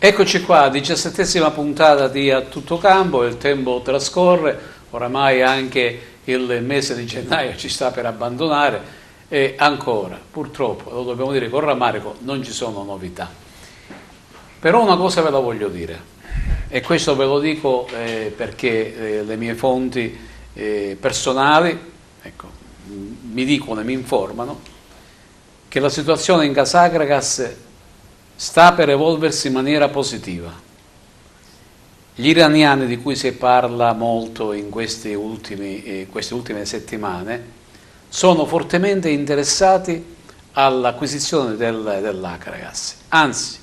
Eccoci qua, 17ª puntata di A Tutto Campo, il tempo trascorre, oramai anche il mese di gennaio ci sta per abbandonare e ancora, purtroppo, lo dobbiamo dire con rammarico, non ci sono novità. Però una cosa ve la voglio dire, e questo ve lo dico perché le mie fonti personali, ecco, mi dicono e mi informano che la situazione in Casagragas sta per evolversi in maniera positiva. Gli iraniani di cui si parla molto in queste ultime settimane sono fortemente interessati all'acquisizione dell'Akragas. Anzi,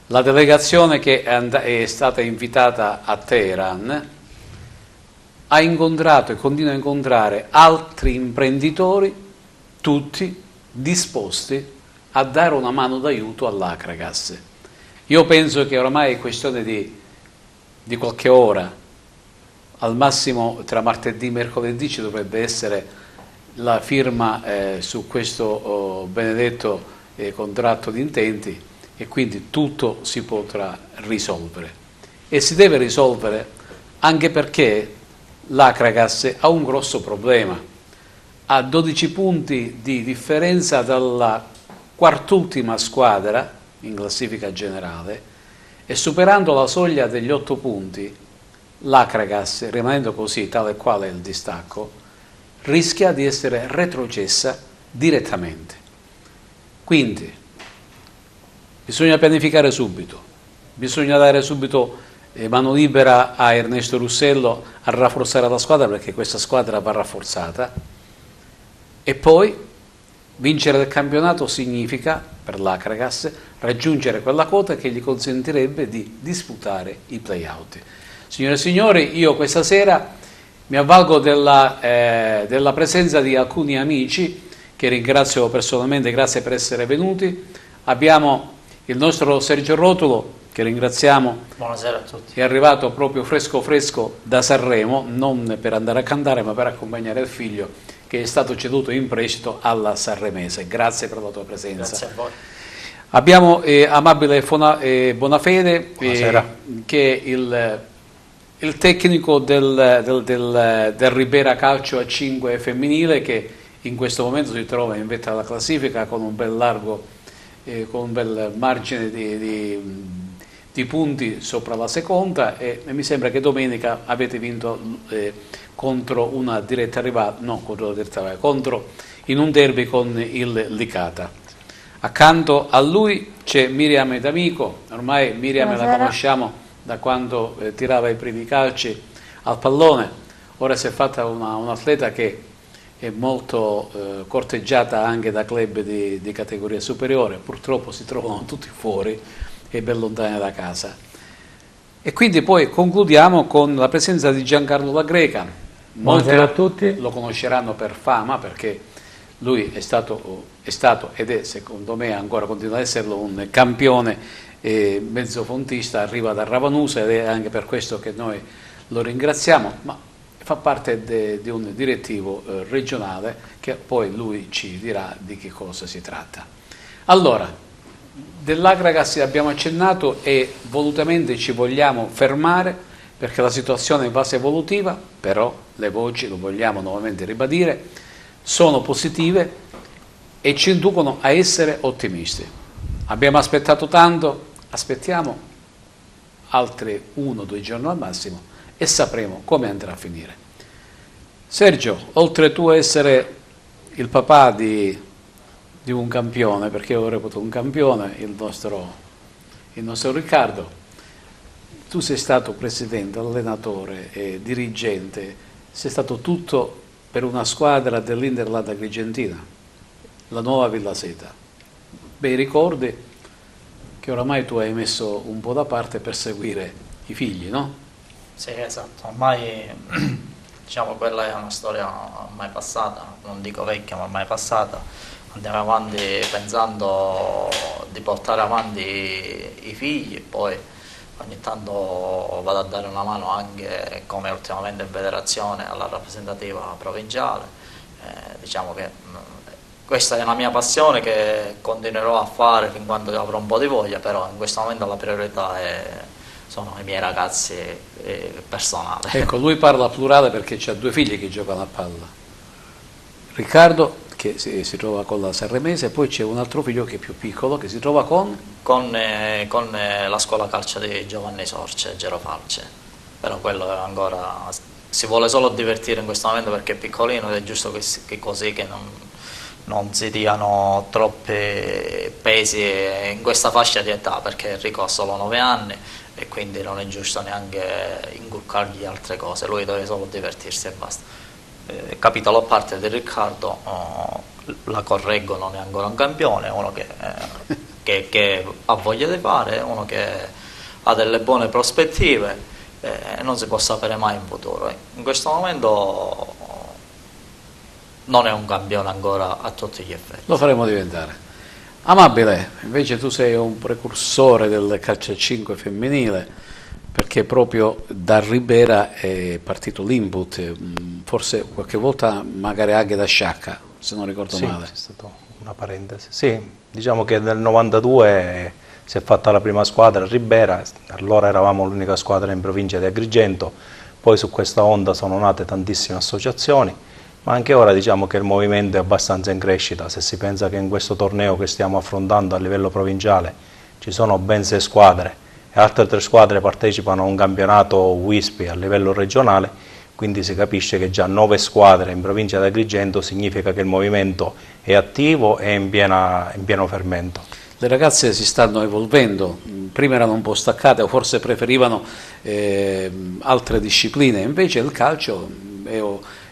la delegazione che è stata invitata a Teheran ha incontrato e continua a incontrare altri imprenditori, tutti disposti a dare una mano d'aiuto all'Akragas. Io penso che oramai è questione di qualche ora, al massimo tra martedì e mercoledì ci dovrebbe essere la firma su questo benedetto contratto di intenti e quindi tutto si potrà risolvere. E si deve risolvere anche perché l'Akragas ha un grosso problema, ha 12 punti di differenza dalla quart'ultima squadra in classifica generale e superando la soglia degli 8 punti l'Akragas, rimanendo così tale e quale il distacco, rischia di essere retrocessa direttamente. Quindi bisogna pianificare subito, bisogna dare subito mano libera a Ernesto Russello a rafforzare la squadra, perché questa squadra va rafforzata, e poi vincere il campionato significa, per l'Akragas, raggiungere quella quota che gli consentirebbe di disputare i play-out. Signore e signori, io questa sera mi avvalgo della presenza di alcuni amici, che ringrazio personalmente, grazie per essere venuti. Abbiamo il nostro Sergio Rotolo, che ringraziamo. Buonasera a tutti. È arrivato proprio fresco fresco da Sanremo, non per andare a cantare, ma per accompagnare il figlio, che è stato ceduto in prestito alla Sanremese. Grazie per la tua presenza. Grazie a voi. Abbiamo Amabile Bonafede, che è il tecnico del Ribera Calcio a 5 femminile, che in questo momento si trova in vetta alla classifica con un bel largo, con un bel margine di punti sopra la seconda, e mi sembra che domenica avete vinto contro una diretta rivale, no, contro in un derby con il Licata. Accanto a lui c'è Miriam D'Amico, ormai Miriam la conosciamo da quando tirava i primi calci al pallone, ora si è fatta un'atleta che è molto corteggiata anche da club di categoria superiore, purtroppo si trovano tutti fuori e ben lontani da casa. E quindi poi concludiamo con la presenza di Giancarlo La Greca. Buonasera a tutti. Lo conosceranno per fama, perché lui è stato ed è, secondo me ancora continua ad esserlo, un campione mezzofontista, arriva da Ravanusa, ed è anche per questo che noi lo ringraziamo, ma fa parte di un direttivo regionale, che poi lui ci dirà di che cosa si tratta. Allora, dell'Akragas abbiamo accennato e volutamente ci vogliamo fermare perché la situazione va evolutiva, però le voci, lo vogliamo nuovamente ribadire, sono positive e ci inducono a essere ottimisti. Abbiamo aspettato tanto, aspettiamo altri 1 o 2 giorni al massimo e sapremo come andrà a finire. Sergio, oltre tu a essere il papà di un campione, perché io reputo un campione il nostro Riccardo, tu sei stato presidente, allenatore e dirigente, sei stato tutto per una squadra dell'Interland Agrigentina, la nuova Villa Seta. Bei ricordi che oramai tu hai messo un po' da parte per seguire i figli, no? Sì, esatto, ormai diciamo quella è una storia ormai passata, non dico vecchia ma ormai passata. Andiamo avanti pensando di portare avanti i figli, poi ogni tanto vado a dare una mano anche, come ultimamente in federazione, alla rappresentativa provinciale. Diciamo che questa è una mia passione che continuerò a fare fin quando avrò un po' di voglia, però in questo momento la priorità sono i miei ragazzi personali. Ecco, lui parla plurale perché ha due figli che giocano a palla. Riccardo, che si trova con la Sanremese, e poi c'è un altro figlio che è più piccolo, che si trova con la scuola calcio di Giovanni Sorce, Gerofalce, però quello è ancora, si vuole solo divertire in questo momento perché è piccolino ed è giusto che così che non si diano troppi pesi in questa fascia di età, perché Enrico ha solo 9 anni e quindi non è giusto neanche inculcargli altre cose, lui deve solo divertirsi e basta. Capitolo a parte di Riccardo, la correggo, non è ancora un campione, è uno che ha voglia di fare, è uno che ha delle buone prospettive, non si può sapere mai in futuro. In questo momento non è un campione ancora a tutti gli effetti. Lo faremo diventare. Amabile, invece tu sei un precursore del calcio a 5 femminile, perché proprio da Ribera è partito l'input, forse qualche volta magari anche da Sciacca, se non ricordo male. C'è stata una parentesi. Sì, diciamo che nel 92 si è fatta la prima squadra a Ribera, allora eravamo l'unica squadra in provincia di Agrigento, poi su questa onda sono nate tantissime associazioni, ma anche ora diciamo che il movimento è abbastanza in crescita. Se si pensa che in questo torneo che stiamo affrontando a livello provinciale ci sono ben 6 squadre e altre 3 squadre partecipano a un campionato WISPI a livello regionale, quindi si capisce che già 9 squadre in provincia di Agrigento significa che il movimento è attivo e in pieno fermento. Le ragazze si stanno evolvendo, prima erano un po' staccate o forse preferivano altre discipline, invece il calcio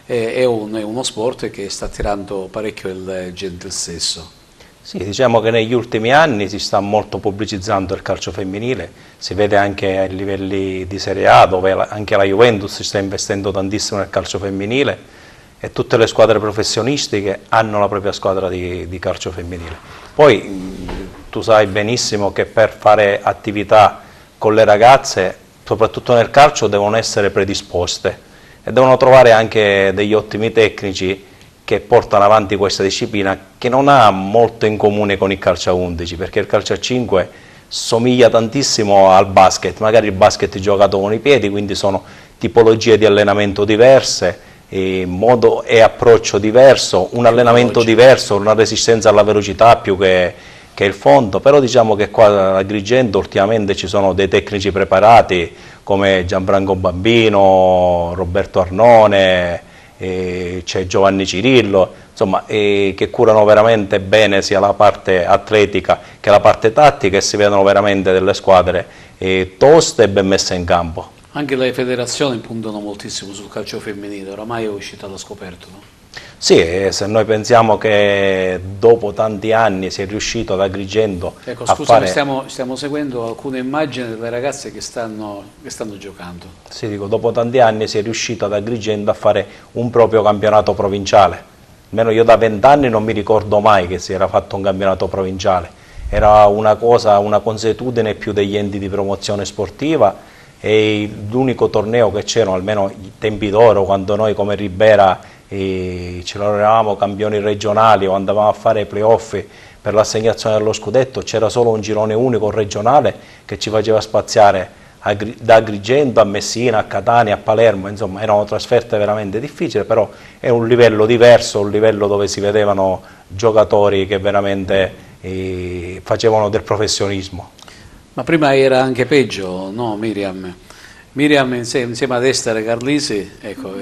è uno sport che sta attirando parecchio il sesso. Sì, diciamo che negli ultimi anni si sta molto pubblicizzando il calcio femminile, si vede anche ai livelli di Serie A, dove anche la Juventus si sta investendo tantissimo nel calcio femminile e tutte le squadre professionistiche hanno la propria squadra di calcio femminile. Poi tu sai benissimo che per fare attività con le ragazze, soprattutto nel calcio, devono essere predisposte e devono trovare anche degli ottimi tecnici che portano avanti questa disciplina, che non ha molto in comune con il calcio a 11, perché il calcio a 5 somiglia tantissimo al basket, magari il basket è giocato con i piedi, quindi sono tipologie di allenamento diverse, modo e approccio diverso, un allenamento diverso, una resistenza alla velocità più che il fondo, però diciamo che qua ad Agrigento ultimamente ci sono dei tecnici preparati come Gianfranco Bambino, Roberto Arnone, c'è Giovanni Cirillo, insomma, che curano veramente bene sia la parte atletica che la parte tattica e si vedono veramente delle squadre toste e ben messe in campo. Anche le federazioni puntano moltissimo sul calcio femminile, oramai è uscita allo scoperto, no? Sì, se noi pensiamo che dopo tanti anni si è riuscito ad Agrigento a fare... stiamo seguendo alcune immagini delle ragazze che stanno giocando. Sì, dico, dopo tanti anni si è riuscito ad Agrigento a fare un proprio campionato provinciale. Almeno io da 20 anni non mi ricordo mai che si era fatto un campionato provinciale. Era una cosa, una consuetudine più degli enti di promozione sportiva e l'unico torneo che c'erano, almeno ai tempi d'oro, quando noi come Ribera ce l'avevamo campioni regionali o andavamo a fare i playoff per l'assegnazione dello scudetto, c'era solo un girone unico regionale che ci faceva spaziare da Agrigento a Messina, a Catania, a Palermo, insomma erano trasferte veramente difficili, però è un livello diverso, un livello dove si vedevano giocatori che veramente facevano del professionismo. Ma prima era anche peggio, no Miriam? Miriam insieme ad Estere Carlisi, ecco,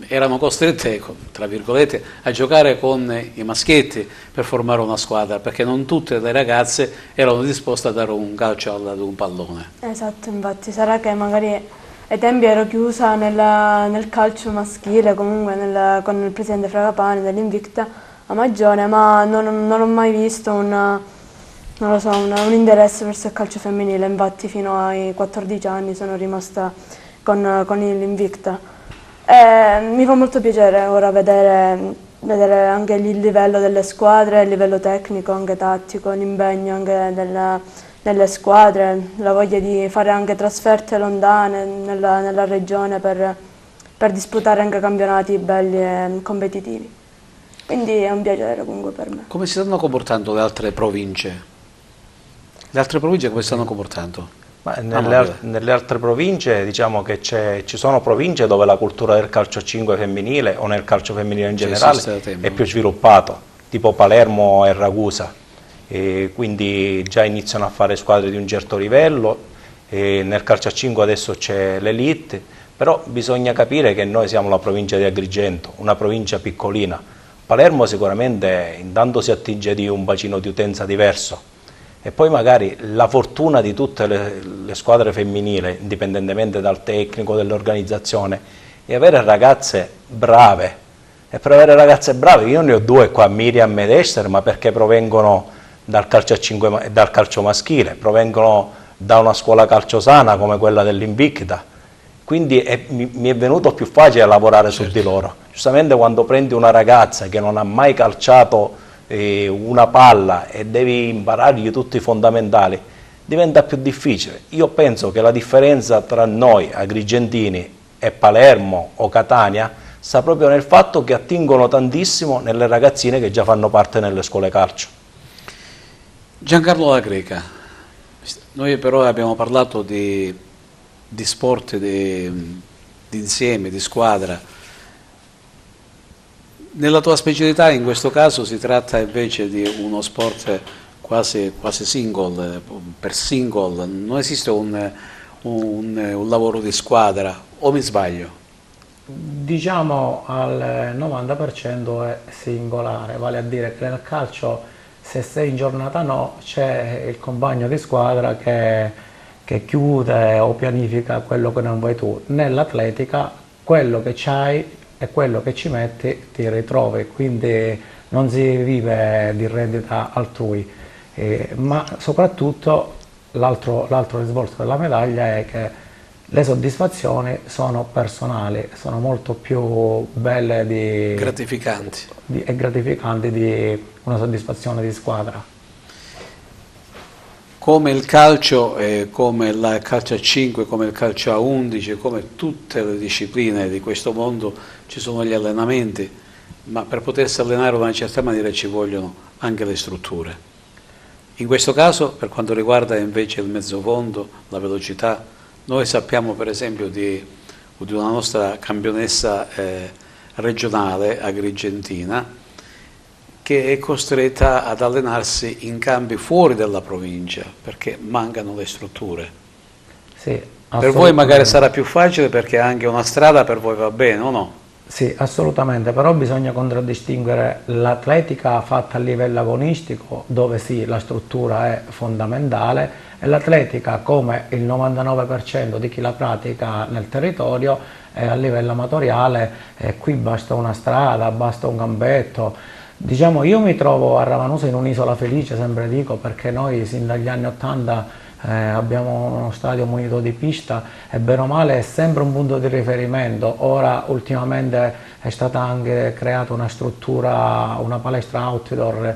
erano costrette, ecco, tra virgolette, a giocare con i maschietti per formare una squadra, perché non tutte le ragazze erano disposte a dare un calcio ad un pallone. Esatto, infatti, sarà che magari ai tempi ero chiusa nel calcio maschile, comunque con il presidente Fragapane dell'Invicta a Magione, ma non ho mai visto un interesse verso il calcio femminile, infatti fino ai 14 anni sono rimasta con l'Invicta. Mi fa molto piacere ora vedere anche il livello delle squadre, il livello tecnico, anche tattico, l'impegno anche delle squadre, la voglia di fare anche trasferte lontane nella regione per disputare anche campionati belli e competitivi. quindi è un piacere comunque per me. Come si stanno comportando le altre province? Le altre province come si stanno comportando? Ma nelle altre province diciamo che ci sono province dove la cultura del calcio a 5 femminile o nel calcio femminile in generale è più sviluppato, tipo Palermo e Ragusa, e quindi già iniziano a fare squadre di un certo livello, e nel calcio a 5 adesso c'è l'elite, però bisogna capire che noi siamo la provincia di Agrigento, una provincia piccolina. Palermo sicuramente intanto si attinge di un bacino di utenza diverso, e poi magari la fortuna di tutte le squadre femminili, indipendentemente dal tecnico, dell'organizzazione, è avere ragazze brave. E per avere ragazze brave, io ne ho due qua, Miriam ed Esther, ma perché provengono dal calcio a 5 e dal calcio maschile, provengono da una scuola calcio sana come quella dell'Invicta. Quindi mi è venuto più facile lavorare su di loro. Giustamente quando prendi una ragazza che non ha mai calciato una palla e devi imparargli tutti i fondamentali, diventa più difficile. Io penso che la differenza tra noi agrigentini e Palermo o Catania sta proprio nel fatto che attingono tantissimo nelle ragazzine che già fanno parte nelle scuole calcio. Giancarlo La Greca, noi però abbiamo parlato di sport di insieme, di squadra. Nella tua specialità in questo caso si tratta invece di uno sport quasi single, per single, non esiste un lavoro di squadra, o mi sbaglio? Diciamo al 90% è singolare, vale a dire che nel calcio se sei in giornata no, c'è il compagno di squadra che chiude o pianifica quello che non vuoi tu. Nell'atletica quello che c'hai e quello che ci metti ti ritrovi, quindi non si vive di rendita altrui, ma soprattutto l'altro risvolto della medaglia è che le soddisfazioni sono personali, sono molto più belle e gratificanti di una soddisfazione di squadra. Come il calcio, come il calcio a 5, come il calcio a 11, come tutte le discipline di questo mondo, ci sono gli allenamenti, ma per potersi allenare in una certa maniera ci vogliono anche le strutture. In questo caso, per quanto riguarda invece il mezzofondo, la velocità, noi sappiamo per esempio di una nostra campionessa regionale agrigentina che è costretta ad allenarsi in campi fuori dalla provincia perché mancano le strutture. Sì, per voi magari sarà più facile perché anche una strada per voi va bene, o no? Sì, assolutamente, però bisogna contraddistinguere l'atletica fatta a livello agonistico, dove sì, la struttura è fondamentale, e l'atletica, come il 99% di chi la pratica nel territorio, è a livello amatoriale, e qui basta una strada, basta un campetto. Diciamo, io mi trovo a Ravanusa in un'isola felice, sempre dico, perché noi sin dagli anni 80 abbiamo uno stadio munito di pista e bene o male è sempre un punto di riferimento. Ora ultimamente è stata anche creata una struttura, una palestra outdoor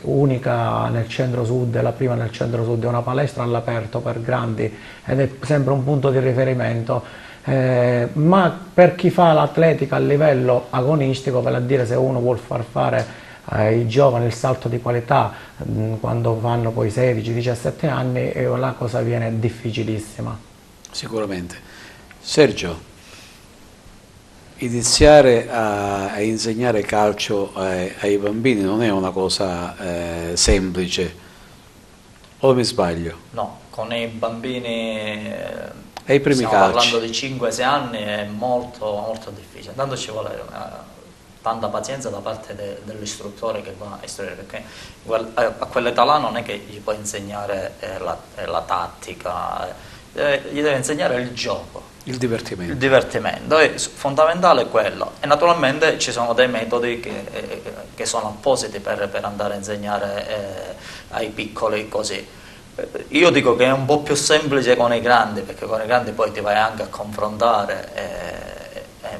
unica nel centro-sud, la prima nel centro-sud, è una palestra all'aperto per grandi ed è sempre un punto di riferimento. Ma per chi fa l'atletica a livello agonistico, vale a dire se uno vuol far fare ai giovani il salto di qualità quando fanno poi 16-17 anni, la cosa viene difficilissima. Sicuramente. Sergio, iniziare a insegnare calcio ai bambini non è una cosa semplice, o mi sbaglio? No, con i bambini ai primi stiamo calci. parlando di 5-6 anni, è molto, molto difficile. Intanto ci vuole tanta pazienza da parte dell'istruttore che va a istruire, perché a quell'età là non è che gli puoi insegnare la tattica, gli deve insegnare il gioco. Il divertimento. Il divertimento è fondamentale quello, e naturalmente ci sono dei metodi che sono appositi per andare a insegnare ai piccoli così. Io dico che è un po' più semplice con i grandi, perché con i grandi poi ti vai anche a confrontare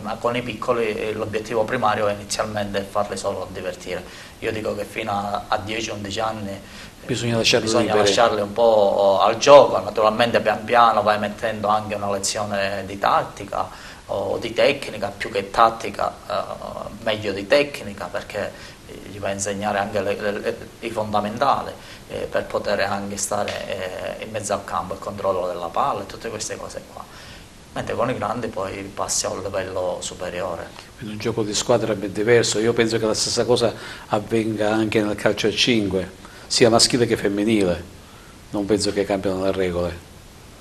ma con i piccoli l'obiettivo primario è inizialmente farli solo divertire. Io dico che fino a 10-11 anni bisogna lasciarli un po' al gioco, naturalmente pian piano vai mettendo anche una lezione di tattica o di tecnica, più che tattica, meglio di tecnica, perché gli vai a insegnare anche i fondamentali per poter anche stare in mezzo al campo, il controllo della palla e tutte queste cose qua. Mentre con i grandi poi passi a un livello superiore. Quindi un gioco di squadra è ben diverso. Io penso che la stessa cosa avvenga anche nel calcio a 5, sia maschile che femminile. Non penso che cambiano le regole.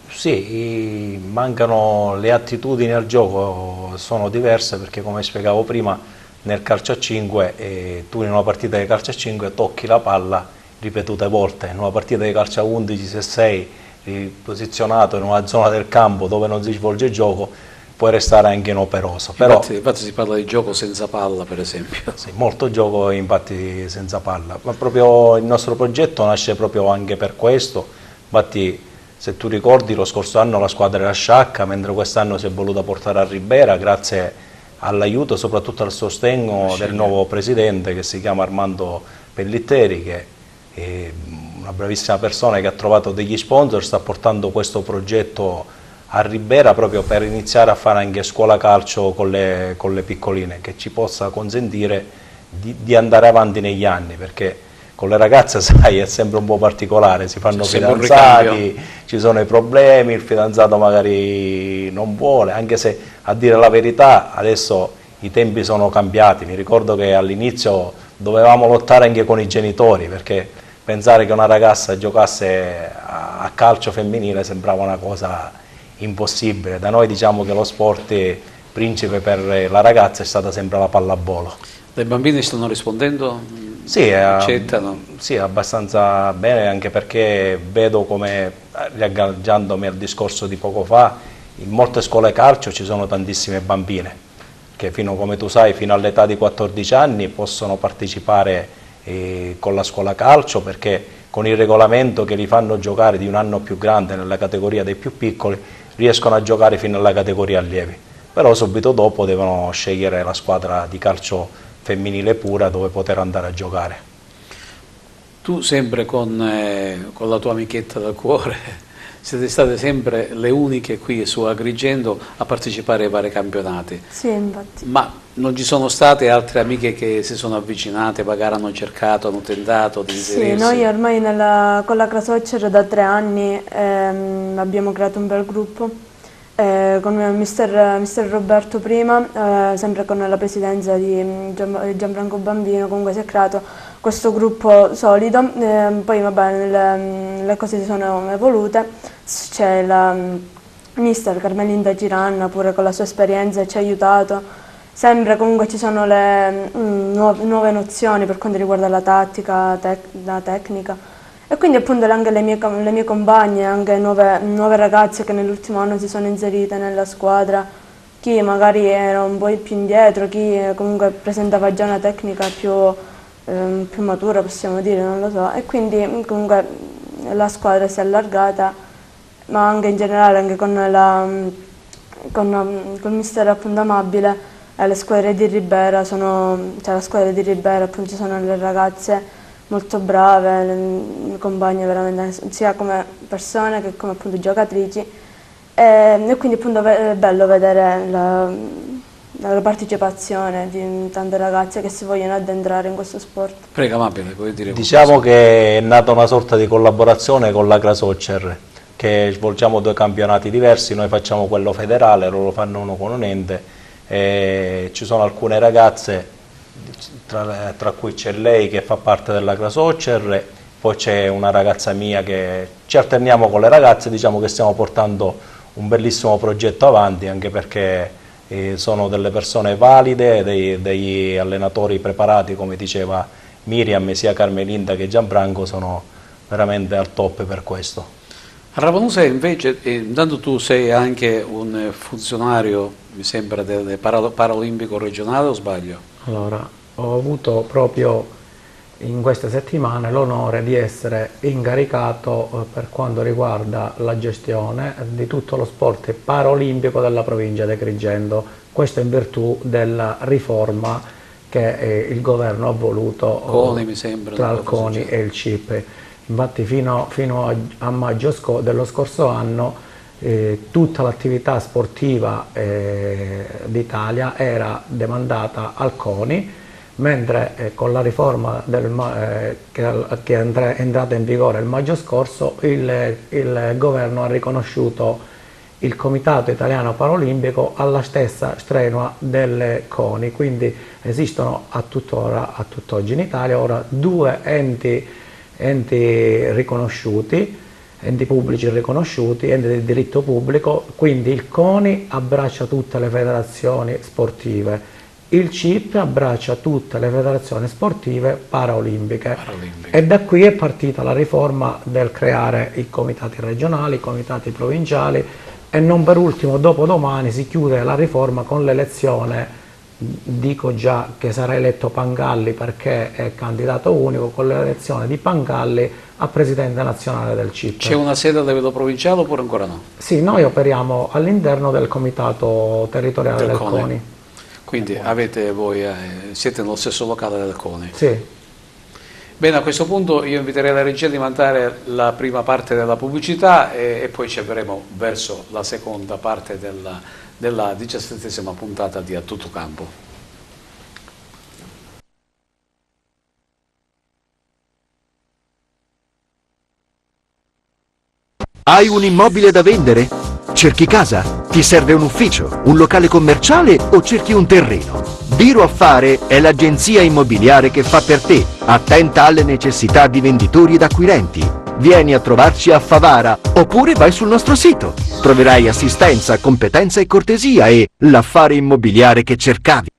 Sì, mancano le attitudini al gioco, sono diverse perché come spiegavo prima nel calcio a 5 tu in una partita di calcio a 5 tocchi la palla ripetute volte, in una partita di calcio a 11 se sei posizionato in una zona del campo dove non si svolge il gioco puoi restare anche inoperoso. Però, infatti si parla di gioco senza palla, per esempio. Sì, molto gioco infatti senza palla, ma proprio il nostro progetto nasce proprio anche per questo. Infatti se tu ricordi lo scorso anno la squadra era sciacca, mentre quest'anno si è voluta portare a Ribera grazie all'aiuto e soprattutto al sostegno del nuovo presidente che si chiama Armando Pellitteri, che è una bravissima persona che ha trovato degli sponsor, sta portando questo progetto a Ribera proprio per iniziare a fare anche scuola calcio con le piccoline, che ci possa consentire di andare avanti negli anni, perché con le ragazze, sai, è sempre un po' particolare, si fanno fidanzati, ci sono i problemi, il fidanzato magari non vuole, anche se a dire la verità adesso i tempi sono cambiati. Mi ricordo che all'inizio dovevamo lottare anche con i genitori, perché pensare che una ragazza giocasse a calcio femminile sembrava una cosa impossibile. Da noi diciamo che lo sport principe per la ragazza è stata sempre la pallavolo. Le bambine stanno rispondendo? Sì, accettano? Sì, abbastanza bene, anche perché vedo come, riagganciandomi al discorso di poco fa, in molte scuole calcio ci sono tantissime bambine che come tu sai, fino all'età di 14 anni possono partecipare con la scuola calcio, perché con il regolamento che li fanno giocare di un anno più grande nella categoria dei più piccoli riescono a giocare fino alla categoria allievi, però subito dopo devono scegliere la squadra di calcio femminile pura dove poter andare a giocare. Tu sempre con la tua amichetta del cuore siete state sempre le uniche qui su Agrigento a partecipare ai vari campionati. Sì, infatti. Ma non ci sono state altre amiche che si sono avvicinate, magari hanno cercato, hanno tentato di inserirsi? Sì, noi ormai con la Crasoccer da 3 anni abbiamo creato un bel gruppo con mister Roberto prima, sempre con la presidenza di Gianfranco Bambino. Comunque si è creato questo gruppo solido, poi va bene, le cose si sono evolute, c'è la mister Carmelinda Giranna pure con la sua esperienza ci ha aiutato, sempre comunque ci sono le nuove nozioni per quanto riguarda la tattica, la tecnica, e quindi appunto anche le mie compagne, anche nuove ragazze che nell'ultimo anno si sono inserite nella squadra, chi magari era un po' più indietro, chi comunque presentava già una tecnica più matura, possiamo dire, non lo so, e quindi comunque la squadra si è allargata, ma anche in generale anche con il mister appunto Amabile, le squadre di Ribera la squadra di Ribera appunto ci sono le ragazze molto brave, le compagne veramente sia come persone che come appunto giocatrici, e quindi appunto è bello vedere la partecipazione di tante ragazze che si vogliono addentrare in questo sport. Prego Amabile, puoi dire diciamo che è nata una sorta di collaborazione con la Crasoccer, che svolgiamo 2 campionati diversi, noi facciamo quello federale, loro fanno uno con un ente, e ci sono alcune ragazze, tra cui c'è lei che fa parte della Crasoccer, poi c'è una ragazza mia che ci alterniamo con le ragazze, diciamo che stiamo portando un bellissimo progetto avanti, anche perché sono delle persone valide, degli allenatori preparati, come diceva Miriam, sia Carmelinda che Gianfranco sono veramente al top per questo. A Ravanusa invece, intanto tu sei anche un funzionario, mi sembra, del Paralimpico regionale, o sbaglio? Allora, ho avuto proprio in queste settimane l'onore di essere incaricato per quanto riguarda la gestione di tutto lo sport paraolimpico della provincia di Agrigento, questo in virtù della riforma che il governo ha voluto CONI, mi sembra, tra il CONI e il CIP. Infatti fino a maggio dello scorso anno tutta l'attività sportiva d'Italia era demandata al CONI, mentre con la riforma che è entrata in vigore il maggio scorso il governo ha riconosciuto il Comitato Italiano Paraolimpico alla stessa strenua delle CONI, quindi esistono a tutt'oggi in Italia ora due enti riconosciuti, enti pubblici riconosciuti, enti di diritto pubblico, quindi il CONI abbraccia tutte le federazioni sportive, il CIP abbraccia tutte le federazioni sportive paraolimpiche. E da qui è partita la riforma del creare i comitati regionali, i comitati provinciali e non per ultimo dopodomani si chiude la riforma con l'elezione, dico già che sarà eletto Pangalli perché è candidato unico, con l'elezione di Pangalli a presidente nazionale del CIP. C'è una sede a livello provinciale oppure ancora no? Sì, noi operiamo all'interno del comitato territoriale del CONI. Quindi siete nello stesso locale del CONI? Sì. Bene, a questo punto io inviterei la regia di mandare la prima parte della pubblicità e poi ci avverremo verso la seconda parte della 17ª puntata di A Tutto Campo. Hai un immobile da vendere? Cerchi casa? Ti serve un ufficio, un locale commerciale o cerchi un terreno? Biro Affare è l'agenzia immobiliare che fa per te, attenta alle necessità di venditori ed acquirenti. Vieni a trovarci a Favara oppure vai sul nostro sito. Troverai assistenza, competenza e cortesia e l'affare immobiliare che cercavi.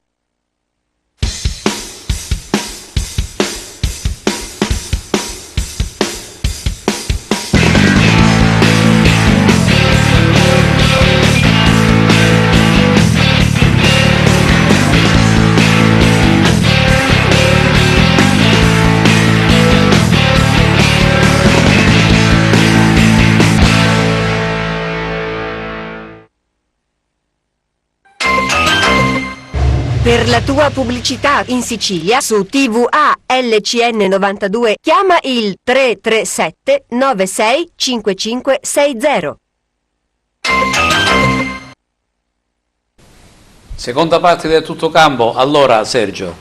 Per la tua pubblicità in Sicilia su TVA LCN 92 chiama il 337 96 5560. Seconda parte del Tutto Campo. Allora Sergio,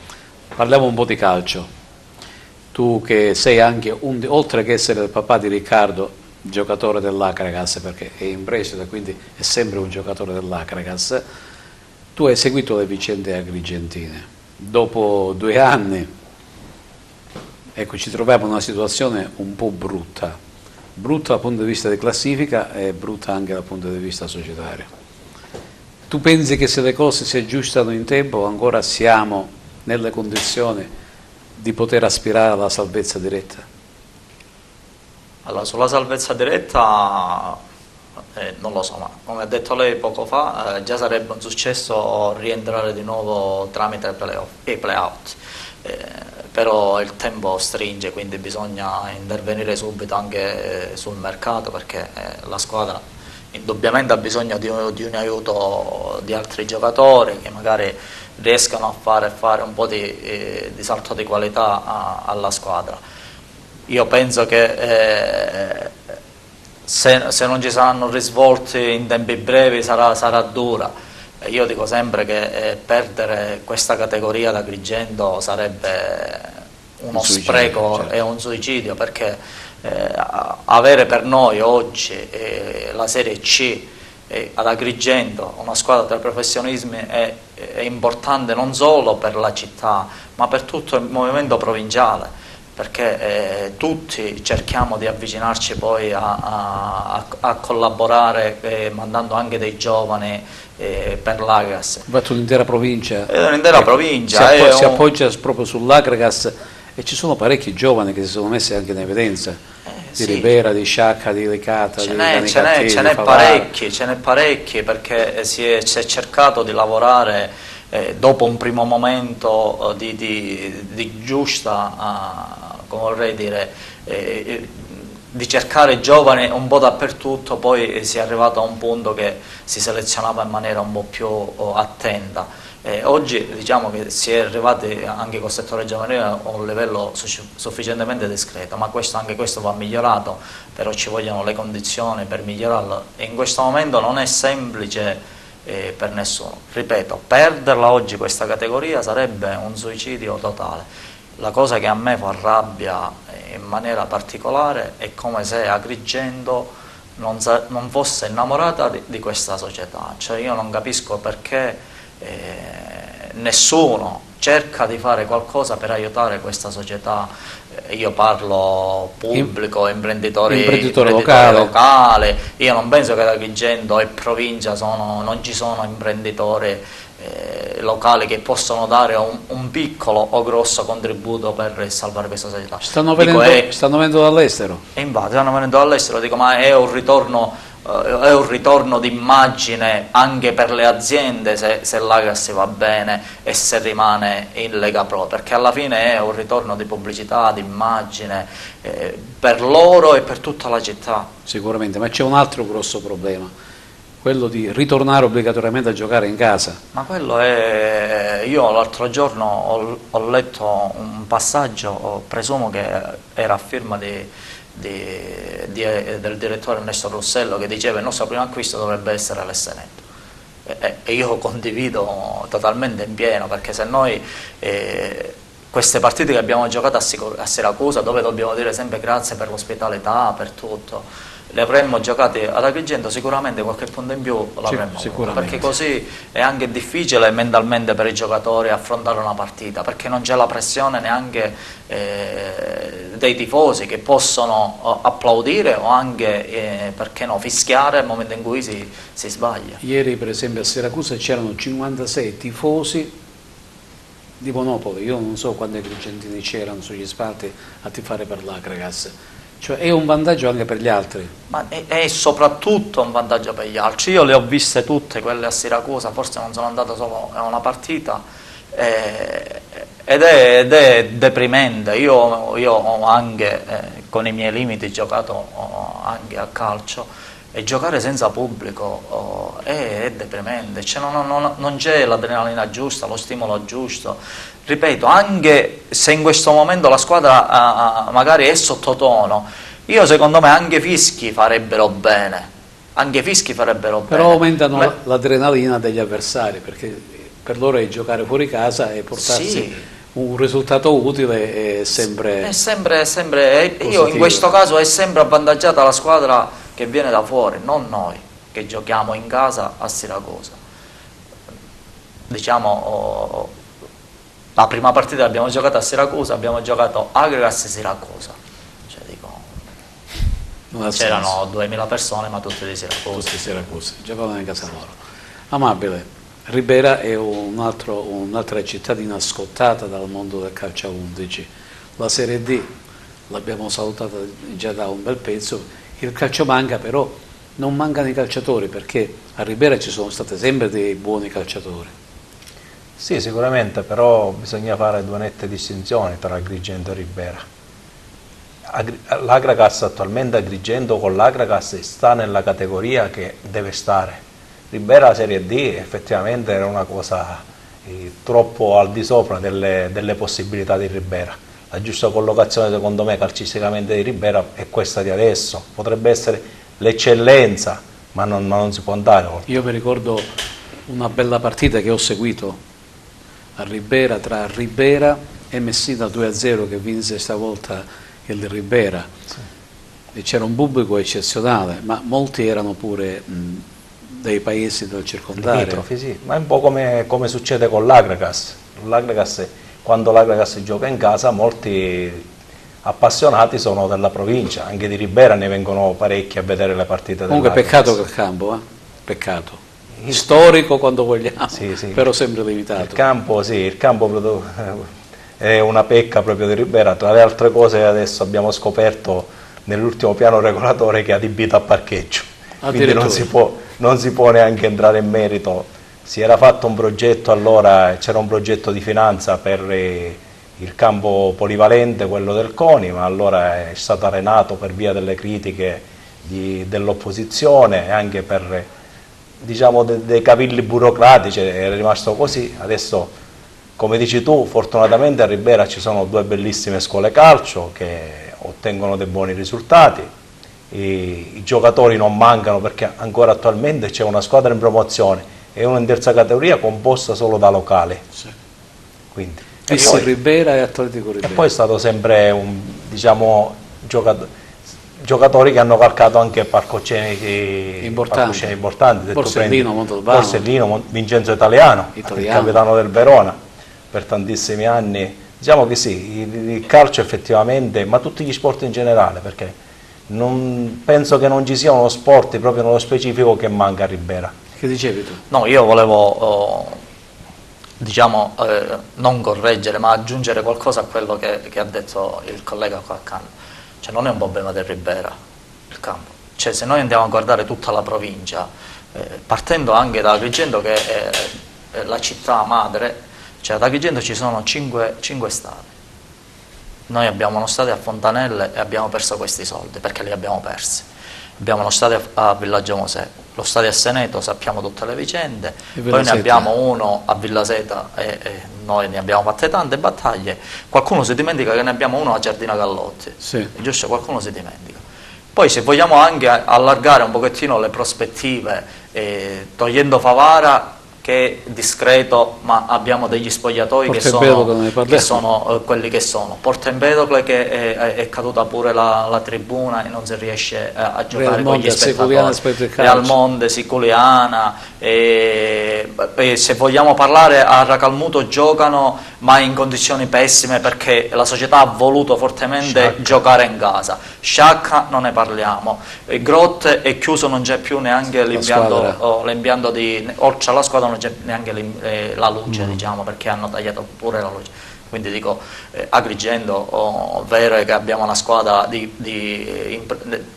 parliamo un po' di calcio. Tu che sei anche, oltre che essere il papà di Riccardo, giocatore dell'Acragas, perché è in prestito, quindi è sempre un giocatore dell'Acragas, tu hai seguito le vicende agrigentine. Dopo 2 anni, ecco, ci troviamo in una situazione un po' brutta dal punto di vista di classifica e brutta anche dal punto di vista societario. Tu pensi che se le cose si aggiustano in tempo ancora siamo nelle condizioni di poter aspirare alla salvezza diretta? Allora, sulla salvezza diretta non lo so, ma come ha detto lei poco fa, già sarebbe un successo rientrare di nuovo tramite i play-out, però il tempo stringe, quindi bisogna intervenire subito anche sul mercato, perché la squadra indubbiamente ha bisogno di un aiuto di altri giocatori che magari riescano a fare un po' di salto di qualità alla squadra. Io penso che se non ci saranno risvolti in tempi brevi sarà dura. Io dico sempre che perdere questa categoria da Agrigento sarebbe uno spreco, certo, e un suicidio, perché avere per noi oggi la Serie C ad Agrigento, una squadra tra professionismi, è importante non solo per la città ma per tutto il movimento provinciale, perché tutti cerchiamo di avvicinarci poi a collaborare, mandando anche dei giovani per l'Agras. Infatti l'intera provincia, l'intera provincia si appoggia proprio sull'Agras, e ci sono parecchi giovani che si sono messi anche in evidenza, di sì, Ribera, di Sciacca, di Licata, ce n'è parecchi, perché si è cercato di lavorare dopo un primo momento di giusta, come vorrei dire, di cercare giovani un po' dappertutto, poi si è arrivato a un punto che si selezionava in maniera un po' più attenta. Oggi diciamo che si è arrivati anche col settore giovanile a un livello sufficientemente discreto, ma anche questo va migliorato, però ci vogliono le condizioni per migliorarlo e in questo momento non è semplice per nessuno. Ripeto, perderla oggi questa categoria sarebbe un suicidio totale. La cosa che a me fa rabbia in maniera particolare è come se Agrigento non fosse innamorata di questa società, cioè io non capisco perché nessuno cerca di fare qualcosa per aiutare questa società. Io parlo pubblico, imprenditori locali. Io non penso che ad Agrigento e provincia non ci sono imprenditori locali che possono dare un piccolo o grosso contributo per salvare questa società. Stanno venendo dall'estero. E infatti stanno venendo dall'estero, dico, ma è un ritorno d'immagine anche per le aziende se l'Agras va bene e se rimane in Lega Pro, perché alla fine è un ritorno di pubblicità, di immagine per loro e per tutta la città. Sicuramente, ma c'è un altro grosso problema, quello di ritornare obbligatoriamente a giocare in casa. Ma quello è... Io l'altro giorno ho letto un passaggio, presumo che era a firma del direttore Ernesto Rossello, che diceva che il nostro primo acquisto dovrebbe essere l'Esseneto. E io condivido totalmente in pieno, perché se noi queste partite che abbiamo giocato a Siracusa, dove dobbiamo dire sempre grazie per l'ospitalità, per tutto, le avremmo giocate ad Agrigento, sicuramente qualche punto in più l'avremmo avuto, perché così è anche difficile mentalmente per i giocatori affrontare una partita, perché non c'è la pressione neanche dei tifosi che possono applaudire o anche, perché no, fischiare al momento in cui si sbaglia. Ieri per esempio a Siracusa c'erano 56 tifosi di Monopoli, io non so quanti agrigentini c'erano sugli spalti a tifare per l'Agragas. Cioè è un vantaggio anche per gli altri. Ma è soprattutto un vantaggio per gli altri. Io le ho viste tutte, quelle a Siracusa, forse non sono andato solo a una partita, ed è deprimente. Io ho anche, con i miei limiti, giocato anche a calcio, e giocare senza pubblico è deprimente, cioè non c'è l'adrenalina giusta, lo stimolo giusto. Ripeto, anche se in questo momento la squadra magari è sottotono, io secondo me anche fischi farebbero bene, Però aumentano l'adrenalina degli avversari, perché per loro è giocare fuori casa e portarsi un risultato utile è sempre io in questo caso è sempre avvantaggiata la squadra che viene da fuori, non noi che giochiamo in casa a Siracusa. Diciamo, la prima partita abbiamo giocato a Siracusa, abbiamo giocato Agragas e Siracusa, cioè dico, c'erano 2000 persone, ma tutte di Siracusa. Tutte di Siracusa, giocavano in casa loro. Amabile, Ribera è un'altra cittadina scottata dal mondo del calcio a 11. La Serie D l'abbiamo salutata già da un bel pezzo. Il calcio manca, però non mancano i calciatori, perché a Ribera ci sono state sempre dei buoni calciatori. Sì, sicuramente, però bisogna fare due nette distinzioni tra Agrigento e Ribera. L'Agragas attualmente, Agrigento con l'Agragas sta nella categoria che deve stare. Ribera Serie D effettivamente era una cosa troppo al di sopra delle possibilità di Ribera. La giusta collocazione secondo me calcisticamente di Ribera è questa di adesso, potrebbe essere l'eccellenza, ma non si può andare oltre. Io mi ricordo una bella partita che ho seguito a Ribera, tra Ribera e Messina 2-0, che vinse stavolta il Ribera. Sì. E c'era un pubblico eccezionale, ma molti erano pure dei paesi del circondario. Sì, ma è un po' come succede con l'Agragas. Quando l'Agragas gioca in casa, molti appassionati sono della provincia, anche di Ribera ne vengono parecchi a vedere le partite dell'Agragas. Comunque peccato che il campo, peccato. Storico quando vogliamo, sì. Però sempre limitato. Il campo è una pecca proprio di Ribera. Tra le altre cose adesso abbiamo scoperto nell'ultimo piano regolatore che è adibito a parcheggio, quindi non si può neanche entrare in merito si era fatto un progetto, allora c'era un progetto di finanza per il campo polivalente, quello del CONI, ma allora è stato arenato per via delle critiche dell'opposizione e anche per, diciamo, dei cavilli burocratici, è rimasto così. Adesso, come dici tu, fortunatamente a Ribera ci sono 2 bellissime scuole calcio che ottengono dei buoni risultati, i giocatori non mancano perché ancora attualmente c'è una squadra in promozione e una in terza categoria composta solo da locali. Sì. Quindi, Messi Ribera e Atletico Ribera. E poi è stato sempre diciamo, giocatori che hanno calcato anche palcoscenici importanti. Borsellino, Montalbano. Borsellino, Vincenzo Italiano, il capitano del Verona per tantissimi anni. Diciamo che sì, il calcio effettivamente, ma tutti gli sport in generale, perché penso che non ci sia uno sport proprio nello specifico che manca a Ribera. Che dicevi tu? No, io volevo, diciamo, non correggere, ma aggiungere qualcosa a quello che ha detto il collega qua accanto. Cioè, non è un problema del Ribera, il campo. Cioè, se noi andiamo a guardare tutta la provincia, partendo anche da Agrigento, che è la città madre, cioè ad Agrigento ci sono 5 stadi. Noi abbiamo uno stadio a Fontanelle e abbiamo perso questi soldi, perché li abbiamo persi. Abbiamo uno stadio a Villaggio Mosè, lo stadio a Seneto, sappiamo tutte le vicende, poi ne abbiamo uno a Villaseta e noi ne abbiamo fatte tante battaglie. Qualcuno si dimentica che ne abbiamo uno a Giardina Gallotti, sì. Giusto? Qualcuno si dimentica. Poi se vogliamo anche allargare un pochettino le prospettive, togliendo Favara, che è discreto, ma abbiamo degli spogliatoi che sono quelli che sono. Porta Empedocle che è caduta pure la tribuna e non si riesce a giocare con gli spettatori. Real Monde, Siculiana, e se vogliamo parlare a Racalmuto giocano ma in condizioni pessime perché la società ha voluto fortemente giocare in casa. Sciacca non ne parliamo, Grotte è chiuso, non c'è più neanche l'impianto di, oltre alla squadra non c'è neanche la luce, diciamo, perché hanno tagliato pure la luce. Quindi dico, Agrigento, vero è che abbiamo una squadra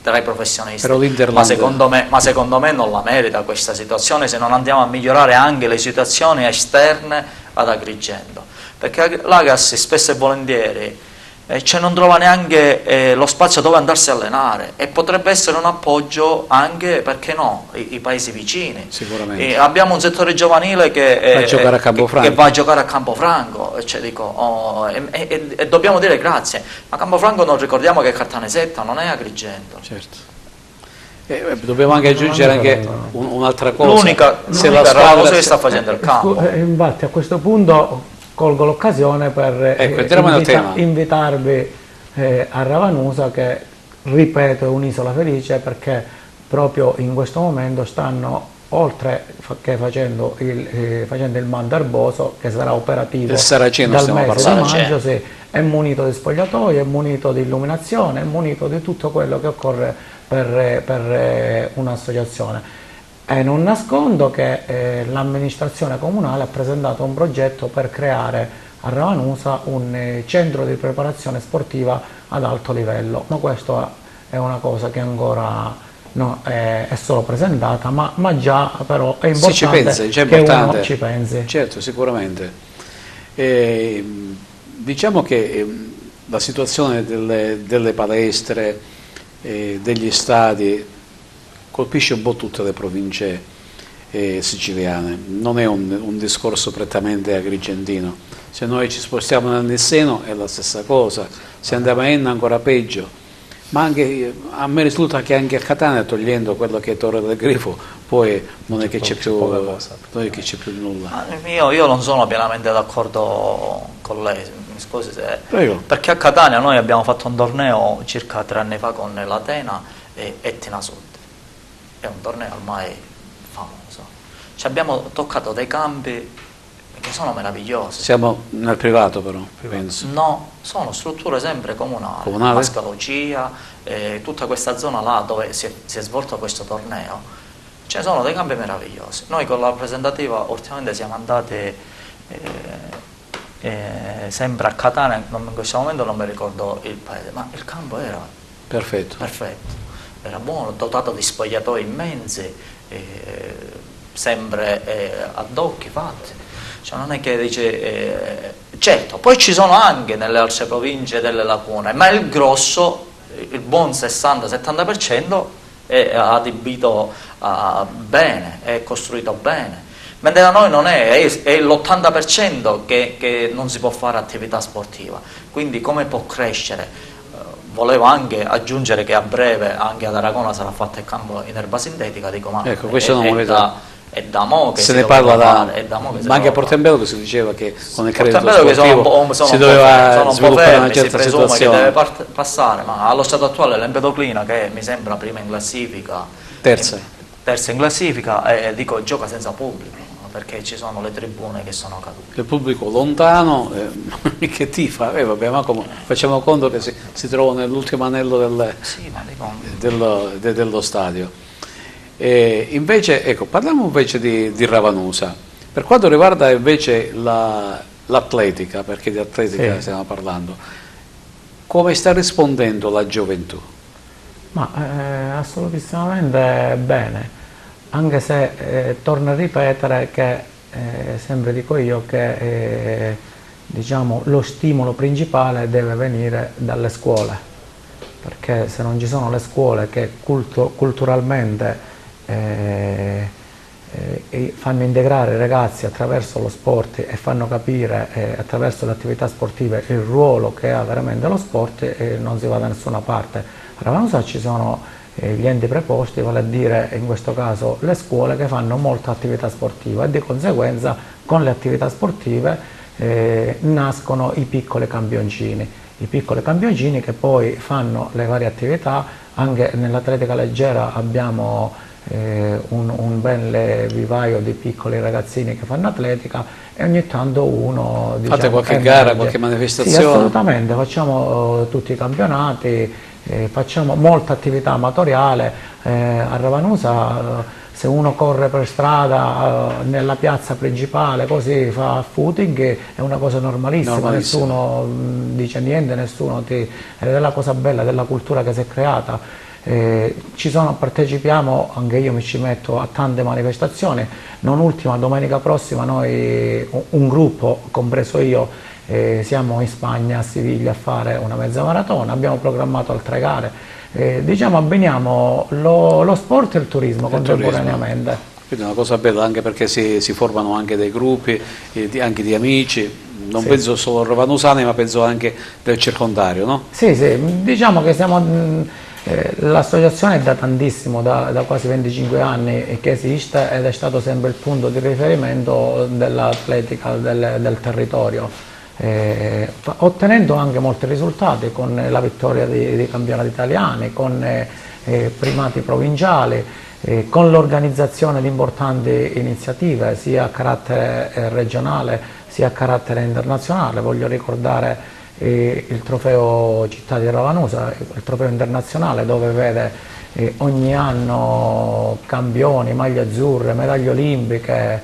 tra i professionisti, ma secondo me non la merita questa situazione se non andiamo a migliorare anche le situazioni esterne ad Agrigento, perché l'Agassi spesso e volentieri non trova neanche lo spazio dove andarsi a allenare e potrebbe essere un appoggio anche, perché no, i paesi vicini. Sicuramente. Abbiamo un settore giovanile che va a giocare a Campofranco, cioè dico, e dobbiamo dire grazie, ma Campofranco non ricordiamo che è Caltanissetta, non è Agrigento. Certo. Dobbiamo anche aggiungere anche un'altra cosa. L'unica cosa che sta facendo il campo. Infatti a questo punto colgo l'occasione per invitarvi a Ravanusa, che ripeto è un'isola felice, perché proprio in questo momento stanno, oltre che facendo il mando erboso che sarà operativo dal mese di maggio, è munito di spogliatoi, è munito di illuminazione, è munito di tutto quello che occorre per un'associazione. E non nascondo che l'amministrazione comunale ha presentato un progetto per creare a Ravanusa un centro di preparazione sportiva ad alto livello, ma questa è una cosa che ancora è solo presentata, ma già però è importante che uno ci pensi. Certo, sicuramente. Diciamo che la situazione delle palestre, degli stadi, colpisce un po' tutte le province siciliane, non è un discorso prettamente agrigentino. Se noi ci spostiamo nel Nisseno è la stessa cosa, se andiamo a Enna ancora peggio, ma anche, a me risulta che anche a Catania, togliendo quello che è Torre del Grifo, poi non è che c'è più nulla. Io non sono pienamente d'accordo con lei, mi scusi se... Prego. Perché a Catania noi abbiamo fatto un torneo circa 3 anni fa con l'Atena e Ettina Sud. È un torneo ormai famoso. Ci abbiamo toccato dei campi che sono meravigliosi. Siamo nel privato però, penso. No, sono strutture sempre comunali. Mascalogia, tutta questa zona là dove si è svolto questo torneo. Ce ne sono dei campi meravigliosi. Noi con la rappresentativa ultimamente siamo andati sempre a Catania, in questo momento non mi ricordo il paese, ma il campo era perfetto. Era buono, dotato di spogliatoi immensi, sempre ad occhi fatti, cioè non è che dice certo, poi ci sono anche nelle altre province delle lacune, ma il grosso, il buon 60-70% è adibito bene, è costruito bene, mentre da noi non è l'80% che non si può fare attività sportiva, quindi come può crescere? Volevo anche aggiungere che a breve anche ad Aragona sarà fatto il campo in erba sintetica, dico, ma ecco, questo non è da mo' che se ne parla ma anche a Portembello si diceva che con il credito sportivo si doveva sviluppare una certa situazione. Che deve passare, ma allo stato attuale l'Empedoclina, che mi sembra prima in classifica, terza in classifica, dico gioca senza pubblico, perché ci sono le tribune che sono cadute. Il pubblico lontano che tifa, vabbè, ma come facciamo conto che si trova nell'ultimo anello dello stadio. Invece, ecco, parliamo invece di Ravanusa. Per quanto riguarda invece l'atletica, perché di atletica stiamo parlando, come sta rispondendo la gioventù? Ma assolutissimamente bene, anche se torno a ripetere che sempre dico io che diciamo, lo stimolo principale deve venire dalle scuole, perché se non ci sono le scuole che culturalmente fanno integrare i ragazzi attraverso lo sport e fanno capire attraverso le attività sportive il ruolo che ha veramente lo sport, non si va da nessuna parte. A Ravanusa ci sono gli enti preposti, vale a dire in questo caso le scuole, che fanno molta attività sportiva e di conseguenza con le attività sportive nascono i piccoli campioncini che poi fanno le varie attività. Anche nell'atletica leggera abbiamo un bel vivaio di piccoli ragazzini che fanno atletica e ogni tanto uno, diciamo, fate qualche gara, qualche manifestazione? Sì, assolutamente, facciamo tutti i campionati, facciamo molta attività amatoriale. A Ravanusa se uno corre per strada nella piazza principale così fa footing è una cosa normalissima. Nessuno dice niente, ed è la cosa bella della cultura che si è creata. Partecipiamo, anche io mi ci metto, a tante manifestazioni, non ultima domenica prossima noi, un gruppo, compreso io, siamo in Spagna, a Siviglia, a fare una mezza maratona, abbiamo programmato altre gare, diciamo abbiniamo lo sport e il turismo contemporaneamente. Quindi è una cosa bella, anche perché si formano anche dei gruppi, anche di amici, non penso solo ravanusani ma penso anche del circondario, no? Sì, diciamo che siamo... l'associazione è da tantissimo, da quasi 25 anni che esiste ed è stato sempre il punto di riferimento dell'atletica del territorio, ottenendo anche molti risultati con la vittoria di campionati italiani, con primati provinciali, con l'organizzazione di importanti iniziative sia a carattere regionale sia a carattere internazionale. Voglio ricordare il trofeo Città di Ravanusa, il trofeo internazionale, dove vede ogni anno campioni, maglie azzurre, medaglie olimpiche,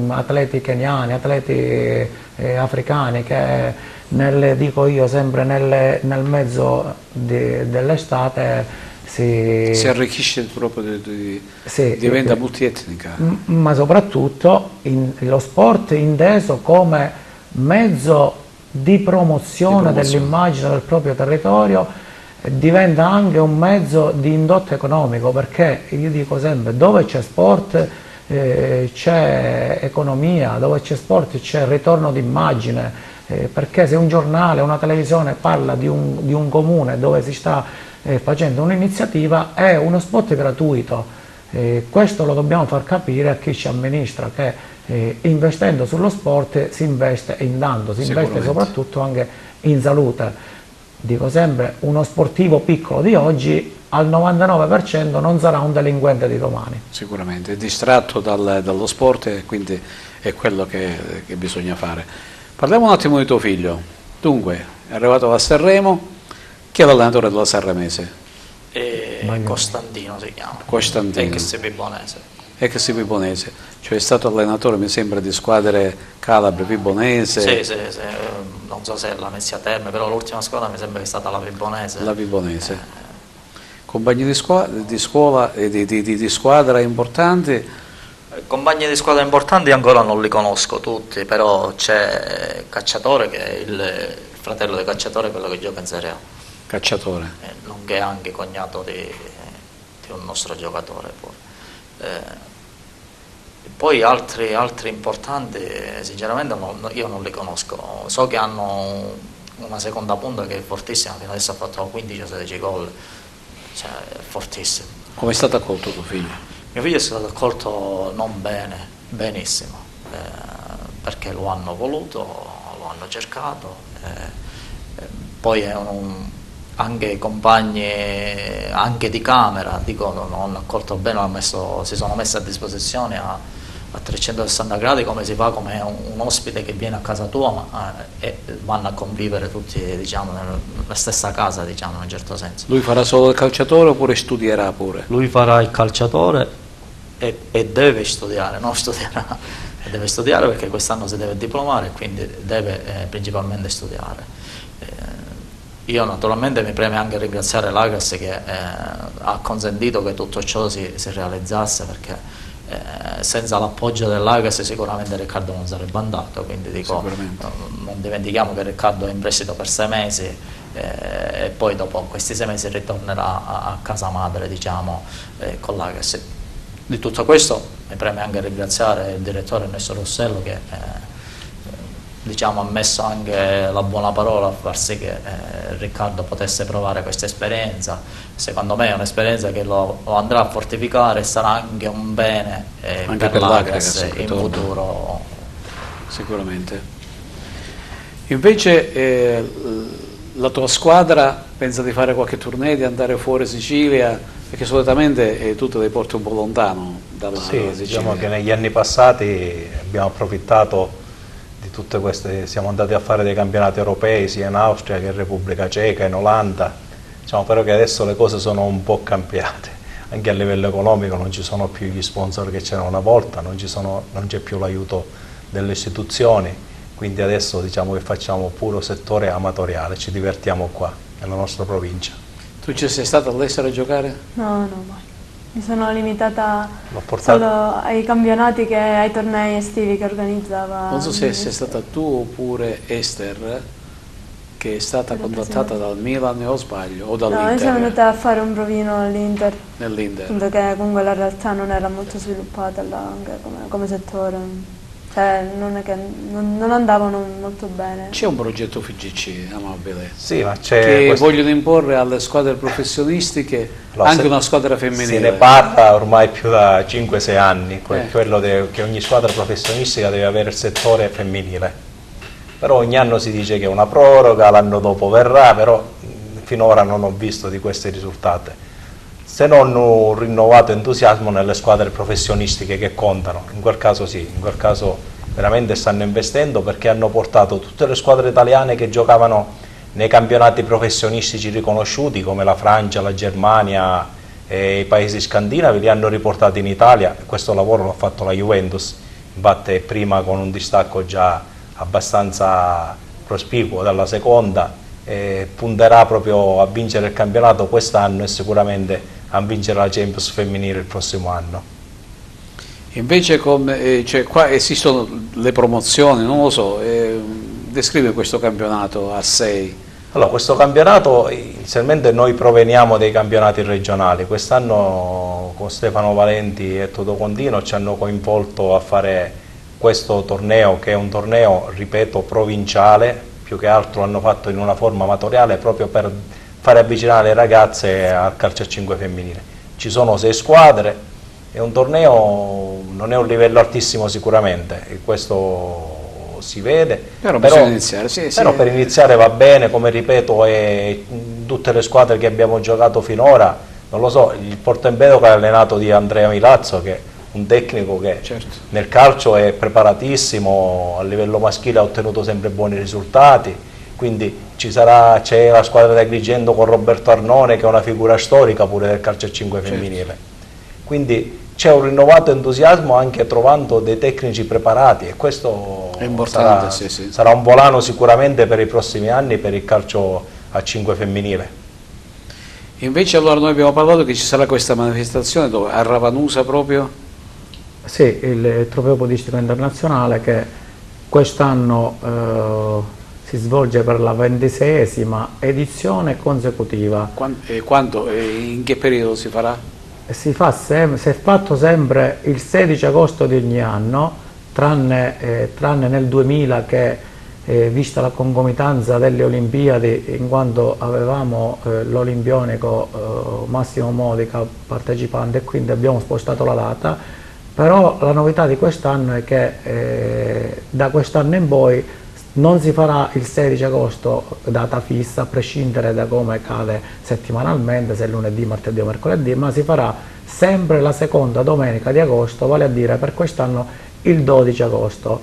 atleti keniani, atleti africani che dico io sempre nel mezzo dell'estate si arricchisce proprio diventa multietnica. Ma soprattutto lo sport inteso come mezzo di promozione dell'immagine del proprio territorio diventa anche un mezzo di indotto economico, perché io dico sempre, dove c'è sport c'è economia, dove c'è sport c'è ritorno d'immagine, perché se un giornale, una televisione parla di un comune dove si sta facendo un'iniziativa, è uno spot gratuito. Questo lo dobbiamo far capire a chi ci amministra, che investendo sullo sport si investe in tanto, si investe soprattutto anche in salute. Dico sempre, uno sportivo piccolo di oggi al 99% non sarà un delinquente di domani. Sicuramente, è distratto dallo sport e quindi è quello che bisogna fare. Parliamo un attimo di tuo figlio. Dunque, è arrivato a Sanremo, chi è l'allenatore della Sanremese? Costantino si chiama. Costantino. Ex Vibonese, cioè è stato allenatore mi sembra di squadre calabre, Vibonese. Sì, non so se l'ha messi a termine, però l'ultima squadra mi sembra che è stata la Vibonese. La Vibonese. Compagni di squadra importanti? Compagni di squadra importanti ancora non li conosco tutti, però c'è Cacciatore che è il fratello di Cacciatore, quello che gioca in Serie A, Cacciatore. nonché anche cognato di un nostro giocatore. Poi altri importanti sinceramente io non li conosco, so che hanno una seconda punta che è fortissima, fino adesso ha fatto 15 o 16 gol, cioè è fortissimo. Come è stato accolto tuo figlio? Mio figlio è stato accolto non bene, benissimo, perché lo hanno voluto, lo hanno cercato, poi anche i compagni anche di camera dicono non hanno accolto bene, si sono messi a disposizione a 360 gradi come si fa, come un ospite che viene a casa tua, e vanno a convivere tutti, diciamo, nella stessa casa, diciamo, in un certo senso. Lui farà solo il calciatore oppure studierà pure? Lui farà il calciatore e deve studiare, non studierà, e deve studiare perché quest'anno si deve diplomare e quindi deve principalmente studiare. Io naturalmente mi preme anche ringraziare l'Agras che ha consentito che tutto ciò si realizzasse, perché senza l'appoggio dell'Agras sicuramente Riccardo non sarebbe andato, quindi dico, non dimentichiamo che Riccardo è in prestito per 6 mesi e poi dopo questi 6 mesi ritornerà a casa madre, diciamo, con l'Agras. Di tutto questo mi preme anche ringraziare il direttore Ernesto Rossello che diciamo, ha messo anche la buona parola a far sì che Riccardo potesse provare questa esperienza. Secondo me è un'esperienza che lo andrà a fortificare e sarà anche un bene anche per l'Agras in futuro. Sicuramente. Invece la tua squadra pensa di fare qualche tournée, di andare fuori Sicilia? Perché solitamente tu te le porti un po' lontano dalla Sicilia. Diciamo che negli anni passati abbiamo approfittato di tutte queste, siamo andati a fare dei campionati europei sia in Austria che in Repubblica Ceca, in Olanda, diciamo però che adesso le cose sono un po' cambiate, anche a livello economico non ci sono più gli sponsor che c'erano una volta, non c'è più l'aiuto delle istituzioni, quindi adesso diciamo che facciamo puro settore amatoriale, ci divertiamo qua, nella nostra provincia. Tu ci sei stato all'estero a giocare? No, mai. Mi sono limitata solo ai campionati e ai tornei estivi che organizzava. Non so se sei stata tu oppure Esther, che è stata contattata dal Milan, o sbaglio, o dall'Inter? No, io sono venuta a fare un provino all'Inter. Nell'Inter? Perché comunque la realtà non era molto sviluppata là, anche come settore. Cioè, non è che non andavano molto bene. C'è un progetto FIGC, Amabile, sì, ma c'è che vogliono imporre alle squadre professionistiche anche una squadra femminile. Se ne parla ormai più da 5-6 anni, quello che ogni squadra professionistica deve avere il settore femminile. Però ogni anno si dice che è una proroga, l'anno dopo verrà, però finora non ho visto di questi risultati. Se non un rinnovato entusiasmo nelle squadre professionistiche che contano, in quel caso sì, in quel caso veramente stanno investendo perché hanno portato tutte le squadre italiane che giocavano nei campionati professionistici riconosciuti come la Francia, la Germania e i paesi scandinavi, li hanno riportati in Italia. Questo lavoro l'ha fatto la Juventus, infatti prima con un distacco già abbastanza prospicuo dalla seconda, punterà proprio a vincere il campionato quest'anno e sicuramente a vincere la Champions femminile il prossimo anno. Invece qua esistono le promozioni, non lo so, descrive questo campionato a 6. Allora, questo campionato, inizialmente noi proveniamo dai campionati regionali, quest'anno con Stefano Valenti e Toto Contino ci hanno coinvolto a fare questo torneo, che è un torneo, ripeto, provinciale, più che altro hanno fatto in una forma amatoriale proprio per fare avvicinare le ragazze al calcio a 5 femminile. Ci sono 6 squadre, è un torneo, non è un livello altissimo sicuramente, e questo si vede, però bisogna iniziare, però per iniziare va bene, come ripeto, tutte le squadre che abbiamo giocato finora, non lo so, il Porto Empedocle è allenato di Andrea Milazzo, che è un tecnico che nel calcio è preparatissimo, a livello maschile ha ottenuto sempre buoni risultati, quindi c'è la squadra di Agrigento con Roberto Arnone, che è una figura storica pure del calcio a 5 femminile. Quindi c'è un rinnovato entusiasmo anche trovando dei tecnici preparati, e questo è importante, sarà un volano sicuramente per i prossimi anni per il calcio a 5 femminile. Invece allora noi abbiamo parlato che ci sarà questa manifestazione dove? A Ravanusa proprio? Sì, il trofeo podistico internazionale che quest'anno si svolge per la 26esima edizione consecutiva. In che periodo si farà? Si è fatto sempre il 16 agosto di ogni anno, tranne nel 2000 che, vista la concomitanza delle Olimpiadi, in quanto avevamo l'olimpionico Massimo Modica partecipante e quindi abbiamo spostato la data. Però la novità di quest'anno è che da quest'anno in poi non si farà il 16 agosto data fissa, a prescindere da come cade settimanalmente, se è lunedì, martedì o mercoledì, ma si farà sempre la seconda domenica di agosto, vale a dire per quest'anno il 12 agosto.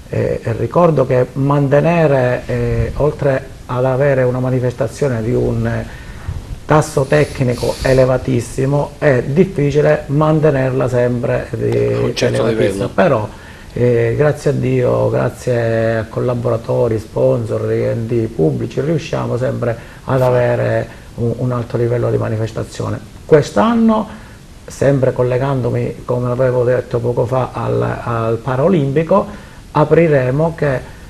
Ricordo che mantenere, oltre ad avere una manifestazione di un tasso tecnico elevatissimo, è difficile mantenerla sempre un certo livello. Però grazie a Dio, grazie a collaboratori, sponsor, enti pubblici, riusciamo sempre ad avere un alto livello di manifestazione. Quest'anno, sempre collegandomi, come avevo detto poco fa, al Paraolimpico, apriremo che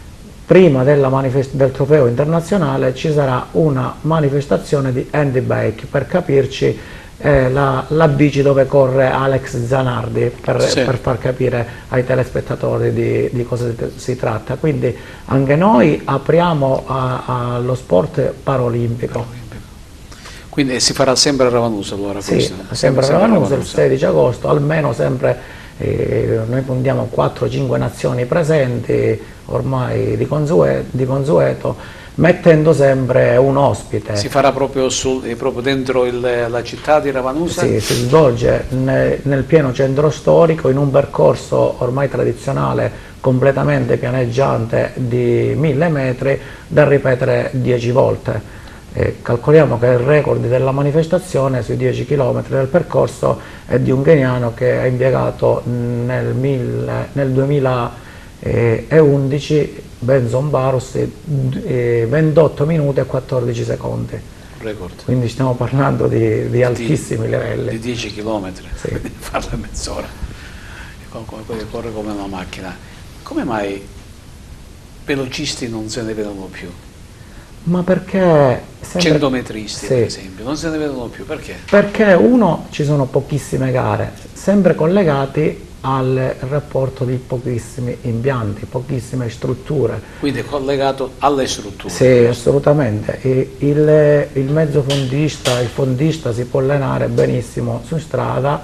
prima del trofeo internazionale ci sarà una manifestazione di handbike, per capirci la bici dove corre Alex Zanardi, per far capire ai telespettatori di cosa si tratta. Quindi anche noi apriamo allo sport paraolimpico. Quindi si farà sempre a Ravanusa allora? Sì, sempre a Ravanusa il 16 agosto, almeno sempre. Noi puntiamo 4-5 nazioni presenti ormai di consueto, mettendo sempre un ospite. Si farà proprio dentro la città di Ravanusa? Sì, si svolge nel pieno centro storico, in un percorso ormai tradizionale, completamente pianeggiante, di 1000 metri, da ripetere 10 volte. Calcoliamo che il record della manifestazione sui 10 km del percorso è di un keniano che ha impiegato nel 2011, Benson Barros, 28 minuti e 14 secondi. Record. Quindi stiamo parlando di altissimi livelli. Di 10 km, sì. Quindi farla mezz'ora, corre come una macchina. Come mai velocisti non se ne vedono più? Ma perché... 100 metristi, sì, per esempio, non se ne vedono più, perché? Perché ci sono pochissime gare, sempre collegati al rapporto di pochissimi impianti, pochissime strutture. Quindi è collegato alle strutture? Sì, assolutamente. Il mezzo fondista, il fondista si può allenare benissimo su strada,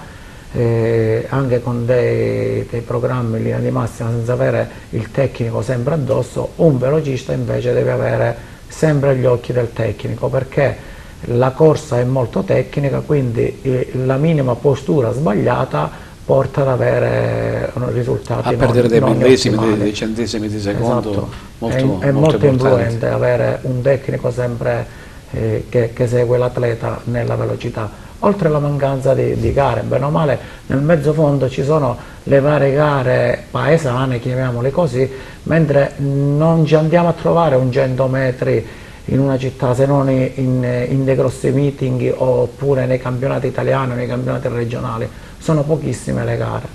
anche con dei programmi in linea di massima, senza avere il tecnico sempre addosso. Un velocista invece deve avere sempre gli occhi del tecnico, perché la corsa è molto tecnica, quindi la minima postura sbagliata porta ad avere risultati perdere dei millesimi, ottimali. dei centesimi di secondo. Esatto. Molto è molto importante. influente avere un tecnico sempre che segue l'atleta nella velocità. Oltre alla mancanza di gare, bene o male nel mezzofondo ci sono le varie gare paesane, chiamiamole così, mentre non ci andiamo a trovare un 100 metri in una città, se non in dei grossi meeting oppure nei campionati italiani o nei campionati regionali. Sono pochissime le gare.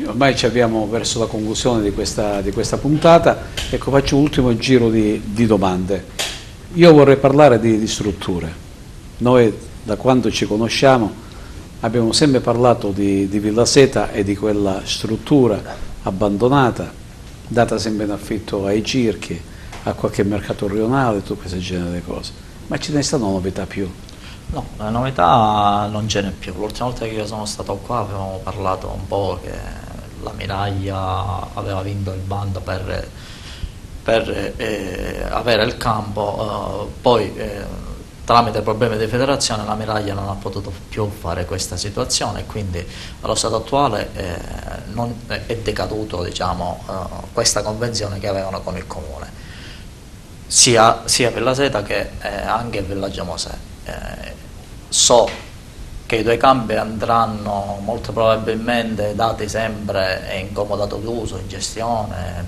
Ormai ci abbiamo verso la conclusione di questa puntata, ecco, faccio un ultimo giro di domande. Io vorrei parlare di strutture. Noi da quando ci conosciamo abbiamo sempre parlato di Villa Seta e di quella struttura abbandonata, data sempre in affitto ai circhi, a qualche mercato rionale, tutto questo genere di cose. Ma ce ne stanno novità più? No, la novità non ce n'è più. L'ultima volta che io sono stato qua avevamo parlato un po' che la Miraglia aveva vinto il bando per avere il campo, poi tramite problemi di federazione la Miraglia non ha potuto più fare questa situazione, quindi allo stato attuale è decaduto, diciamo, questa convenzione che avevano con il comune, sia Villa Seta che anche il villaggio Mosè. So che i due campi andranno molto probabilmente dati sempre in comodato d'uso, in gestione,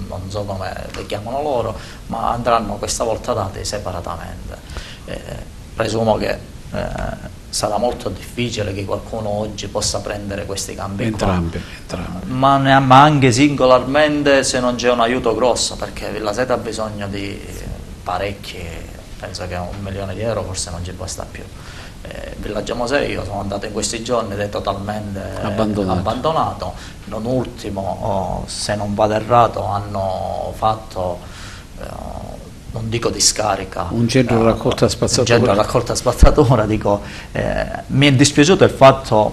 non so come le chiamano loro, ma andranno questa volta dati separatamente. Presumo che sarà molto difficile che qualcuno oggi possa prendere questi campi Entrambi. ma anche singolarmente, se non c'è un aiuto grosso, perché Villa Seta ha bisogno di parecchi, penso che 1 milione di euro forse non ci basta più. Villaggio Mosè, io sono andato in questi giorni ed è totalmente abbandonato. Non ultimo, se non vado errato, hanno fatto, non dico discarica, un centro di raccolta spazzatura. Un centro di raccolta spazzatura, dico, mi è dispiaciuto il fatto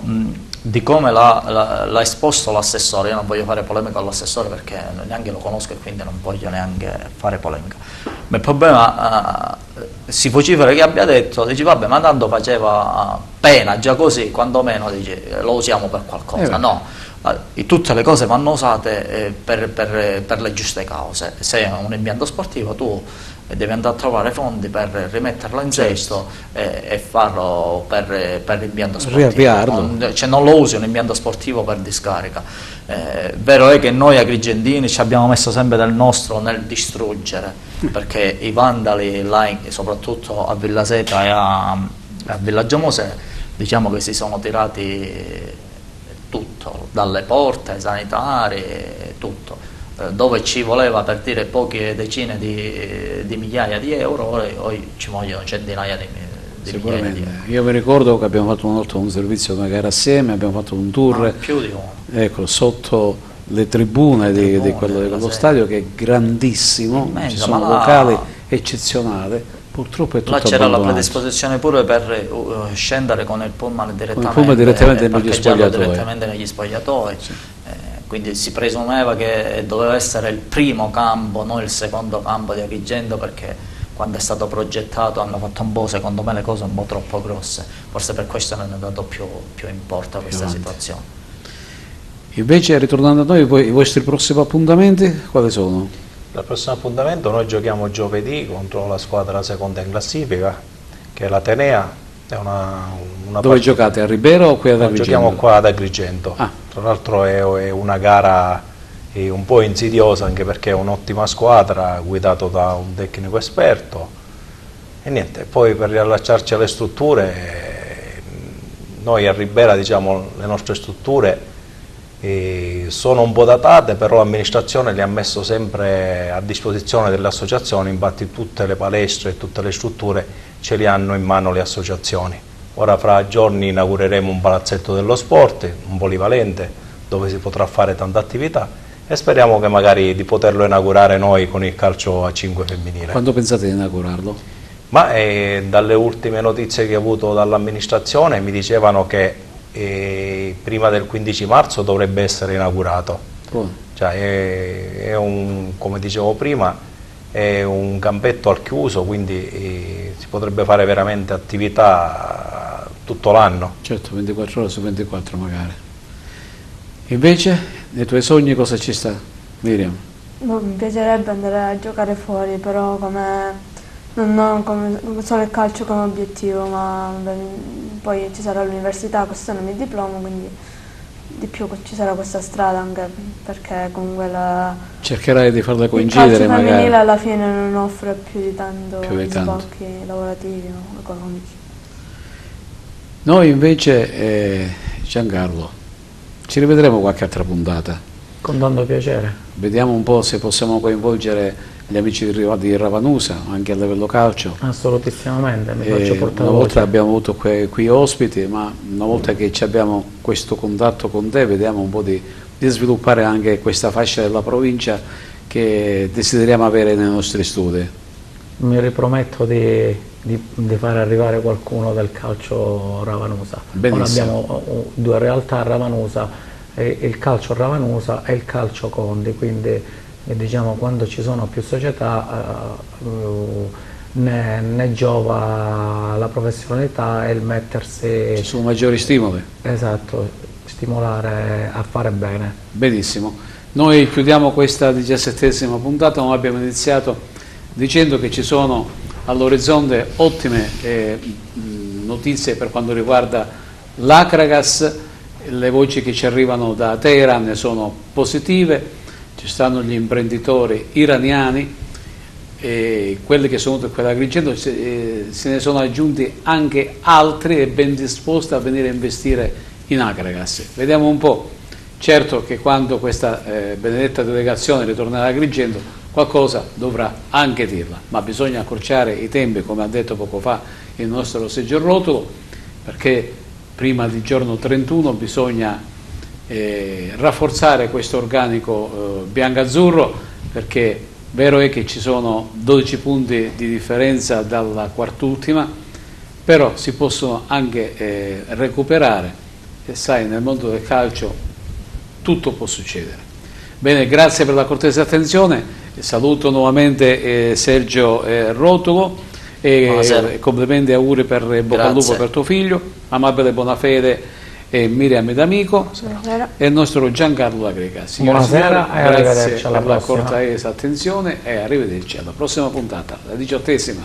di come l'ha esposto l'assessore. Io non voglio fare polemica con l'assessore perché neanche lo conosco e quindi non voglio neanche fare polemica. Ma il problema si vocifera che abbia detto, dici vabbè, ma tanto faceva pena già così, quantomeno dici, lo usiamo per qualcosa. No, tutte le cose vanno usate per le giuste cause. Se è un impianto sportivo tu devi andare a trovare fondi per rimetterlo in sesto e farlo per l'impianto sportivo. Riavviarlo. Cioè non lo usi un impianto sportivo per discarica. Vero è che noi agrigentini ci abbiamo messo sempre del nostro nel distruggere, perché i vandali là, soprattutto a Villa Seta e a Villaggio Mosè, diciamo che si sono tirati tutto, dalle porte sanitarie, tutto. Dove ci voleva, per dire, poche decine di migliaia di euro, poi ci vogliono centinaia di migliaia di euro. Io mi ricordo che abbiamo fatto una volta un servizio una gara assieme, abbiamo fatto un tour più di uno. Ecco, sotto le tribune di quello stadio, che è grandissimo, immenso, ci sono locali eccezionali. Purtroppo è tutto là c'era la abbandonato. predisposizione pure per scendere con il pullman direttamente negli spogliatoi. Quindi si presumeva che doveva essere il primo campo, non il secondo campo di Agrigento, perché quando è stato progettato hanno fatto un po', secondo me, le cose un po' troppo grosse. Forse per questo non è dato più importo a questa situazione. Invece, ritornando a noi, i vostri prossimi appuntamenti quali sono? Il prossimo appuntamento noi giochiamo giovedì contro la squadra seconda in classifica, che è l'Atenea. È Dove giocate? A Ribera o qui ad Agrigento? Giochiamo qua ad Agrigento. Tra l'altro è una gara un po' insidiosa, anche perché è un'ottima squadra guidato da un tecnico esperto. E niente, poi per riallacciarci alle strutture, noi a Ribera, diciamo, le nostre strutture sono un po' datate, però l'amministrazione le ha messo sempre a disposizione delle associazioni, infatti tutte le palestre e tutte le strutture ce li hanno in mano le associazioni. Ora fra giorni inaugureremo un palazzetto dello sport, un polivalente, dove si potrà fare tanta attività, e speriamo che magari di poterlo inaugurare noi con il calcio a 5 femminile. Quando pensate di inaugurarlo? Ma dalle ultime notizie che ho avuto dall'amministrazione mi dicevano che prima del 15 marzo dovrebbe essere inaugurato. Cioè come dicevo prima, è un campetto al chiuso, quindi si potrebbe fare veramente attività tutto l'anno. Certo, 24 ore su 24 magari. Invece, nei tuoi sogni cosa ci sta, Miriam? Mi piacerebbe andare a giocare fuori, però non come solo il calcio come obiettivo, ma poi ci sarà l'università, quest'anno mi diplomo, quindi di più ci sarà questa strada, anche perché comunque cercherai di farla coincidere, il calcio magari. femminile alla fine non offre più di tanto tanto. sbocchi lavorativi o economici. Noi invece, Giancarlo, ci rivedremo qualche altra puntata. Con tanto piacere. Vediamo un po' se possiamo coinvolgere gli amici di Ravanusa, anche a livello calcio. Assolutissimamente, mi faccio portare. Una volta abbiamo avuto qui ospiti, ma una volta che abbiamo questo contatto con te, vediamo un po' di sviluppare anche questa fascia della provincia che desideriamo avere nei nostri studi. Mi riprometto di fare arrivare qualcuno del calcio Ravanusa. Benissimo. Ora abbiamo 2 realtà a Ravanusa, il calcio Ravanusa e il calcio Condi, quindi diciamo quando ci sono più società ne giova la professionalità e il mettersi. Ci sono maggiori stimoli. Esatto, stimolare a fare bene. Benissimo. Noi chiudiamo questa 17ª puntata, ma abbiamo iniziato dicendo che ci sono all'orizzonte ottime notizie per quanto riguarda l'Akragas. Le voci che ci arrivano da Teheran sono positive. Ci stanno gli imprenditori iraniani quelli che sono venuti qui ad Agrigento, se ne sono aggiunti anche altri e ben disposti a venire a investire in Agragas. Vediamo un po'. Certo che quando questa benedetta delegazione ritornerà a Agrigento qualcosa dovrà anche dirla, ma bisogna accorciare i tempi, come ha detto poco fa il nostro Sergio Rotolo, perché prima di giorno 31 bisogna rafforzare questo organico bianco-azzurro, perché vero è che ci sono 12 punti di differenza dalla quart'ultima, però si possono anche recuperare, e sai, nel mondo del calcio tutto può succedere. Bene, grazie per la cortese attenzione, saluto nuovamente Sergio Rotolo e complimenti e auguri per bocca al lupo per tuo figlio, amabile Bonafede e Miriam D'Amico e il nostro Giancarlo Agrega. Buonasera e arrivederci alla per la prossima. cortese attenzione e arrivederci alla prossima puntata, la 18ª.